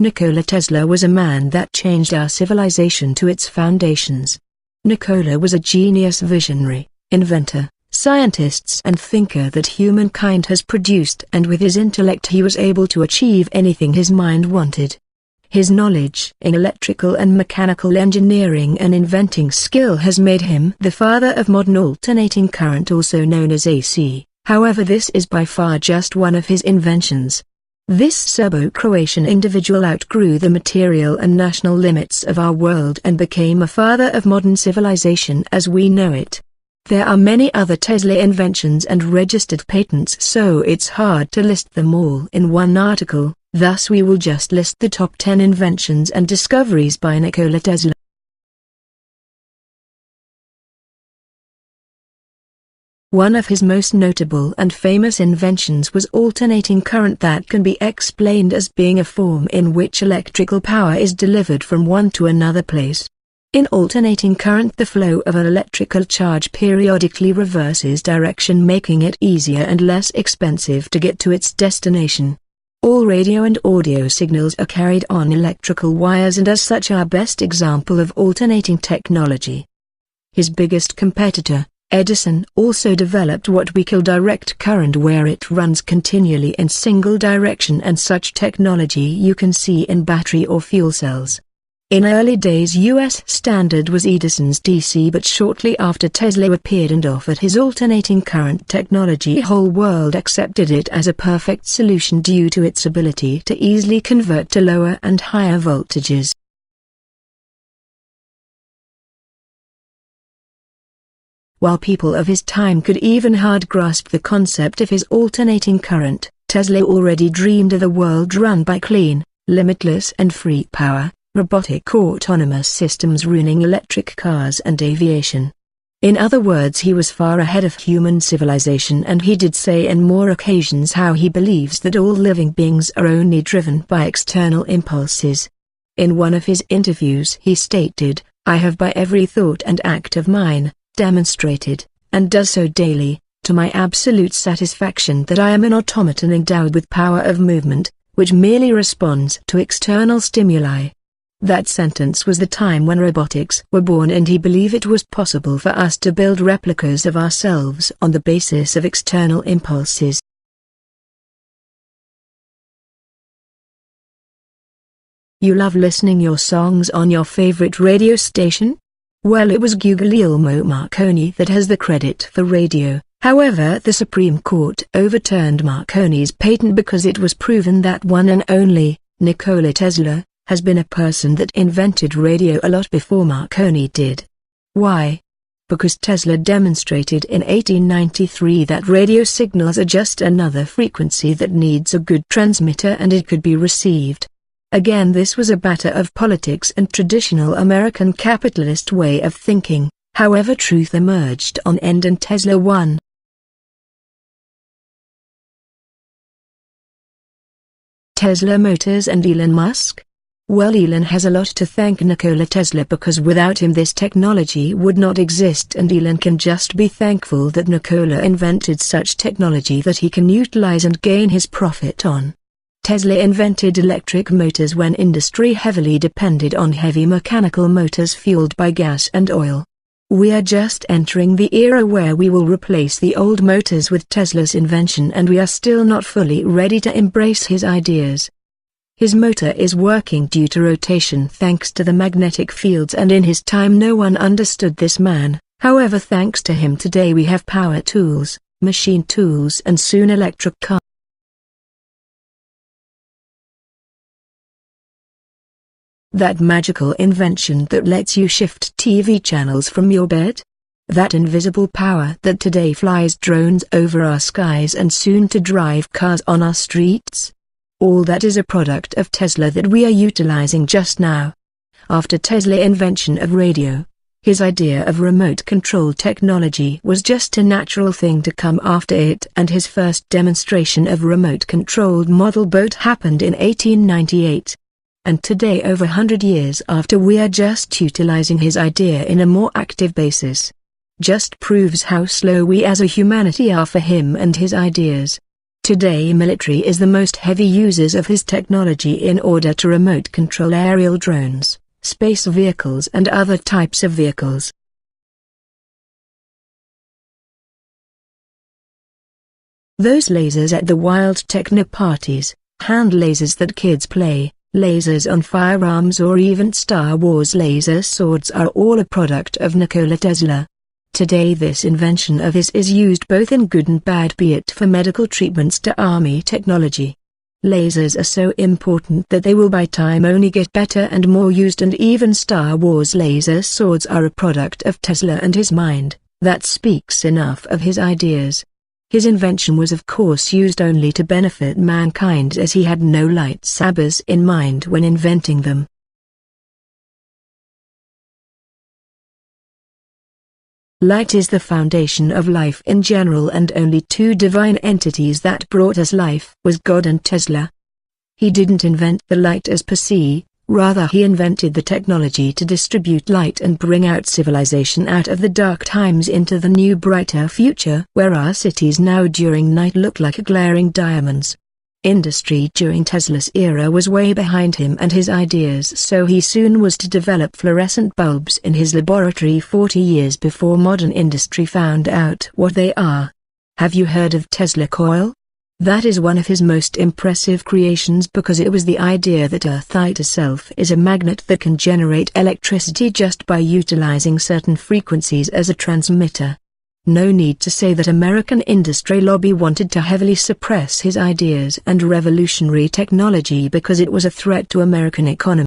Nikola Tesla was a man that changed our civilization to its foundations. Nikola was a genius visionary, inventor, scientist and thinker that humankind has produced, and with his intellect he was able to achieve anything his mind wanted. His knowledge in electrical and mechanical engineering and inventing skill has made him the father of modern alternating current, also known as AC. However, this is by far just one of his inventions. This Serbo-Croatian individual outgrew the material and national limits of our world and became a father of modern civilization as we know it. There are many other Tesla inventions and registered patents, so it's hard to list them all in one article, thus we will just list the top 10 inventions and discoveries by Nikola Tesla. One of his most notable and famous inventions was alternating current, that can be explained as being a form in which electrical power is delivered from one to another place. In alternating current, the flow of an electrical charge periodically reverses direction, making it easier and less expensive to get to its destination. All radio and audio signals are carried on electrical wires and as such are best example of alternating technology. His biggest competitor, Edison, also developed what we call direct current, where it runs continually in single direction, and such technology you can see in battery or fuel cells. In early days US standard was Edison's DC, but shortly after Tesla appeared and offered his alternating current technology, whole world accepted it as a perfect solution due to its ability to easily convert to lower and higher voltages. While people of his time could even hard grasp the concept of his alternating current, Tesla already dreamed of a world run by clean, limitless and free power, robotic autonomous systems ruining electric cars and aviation. In other words, he was far ahead of human civilization, and he did say on more occasions how he believes that all living beings are only driven by external impulses. In one of his interviews he stated, "I have by every thought and act of mine, demonstrated, and does so daily, to my absolute satisfaction, that I am an automaton endowed with power of movement, which merely responds to external stimuli." That sentence was the time when robotics were born, and he believed it was possible for us to build replicas of ourselves on the basis of external impulses. You love listening your songs on your favorite radio station? Well, it was Guglielmo Marconi that has the credit for radio. However, the Supreme Court overturned Marconi's patent because it was proven that one and only Nikola Tesla has been a person that invented radio a lot before Marconi did. Why? Because Tesla demonstrated in 1893 that radio signals are just another frequency that needs a good transmitter and it could be received. Again, this was a matter of politics and traditional American capitalist way of thinking. However, truth emerged on end and Tesla won. Tesla Motors and Elon Musk? Well, Elon has a lot to thank Nikola Tesla, because without him this technology would not exist, and Elon can just be thankful that Nikola invented such technology that he can utilize and gain his profit on. Tesla invented electric motors when industry heavily depended on heavy mechanical motors fueled by gas and oil. We are just entering the era where we will replace the old motors with Tesla's invention, and we are still not fully ready to embrace his ideas. His motor is working due to rotation thanks to the magnetic fields, and in his time no one understood this man. However, thanks to him today we have power tools, machine tools and soon electric cars. That magical invention that lets you shift TV channels from your bed? That invisible power that today flies drones over our skies and soon to drive cars on our streets? All that is a product of Tesla that we are utilizing just now. After Tesla's invention of radio, his idea of remote control technology was just a natural thing to come after it, and his first demonstration of remote-controlled model boat happened in 1898. And today, over 100 years after, we are just utilizing his idea in a more active basis. Just proves how slow we as a humanity are for him and his ideas. Today military is the most heavy users of his technology in order to remote control aerial drones, space vehicles and other types of vehicles. Those lasers at the wild techno parties, hand lasers that kids play, lasers on firearms or even Star Wars laser swords are all a product of Nikola Tesla. Today this invention of his is used both in good and bad, be it for medical treatments to army technology. Lasers are so important that they will by time only get better and more used, and even Star Wars laser swords are a product of Tesla and his mind. That speaks enough of his ideas. His invention was of course used only to benefit mankind, as he had no lightsabers in mind when inventing them. Light is the foundation of life in general, and only two divine entities that brought us life was God and Tesla. He didn't invent the light as per se, rather he invented the technology to distribute light and bring out civilization out of the dark times into the new brighter future where our cities now during night look like glaring diamonds. Industry during Tesla's era was way behind him and his ideas, so he soon was to develop fluorescent bulbs in his laboratory 40 years before modern industry found out what they are. Have you heard of Tesla coil? That is one of his most impressive creations because it was the idea that Earth itself is a magnet that can generate electricity just by utilizing certain frequencies as a transmitter. No need to say that American industry lobby wanted to heavily suppress his ideas and revolutionary technology because it was a threat to American economy.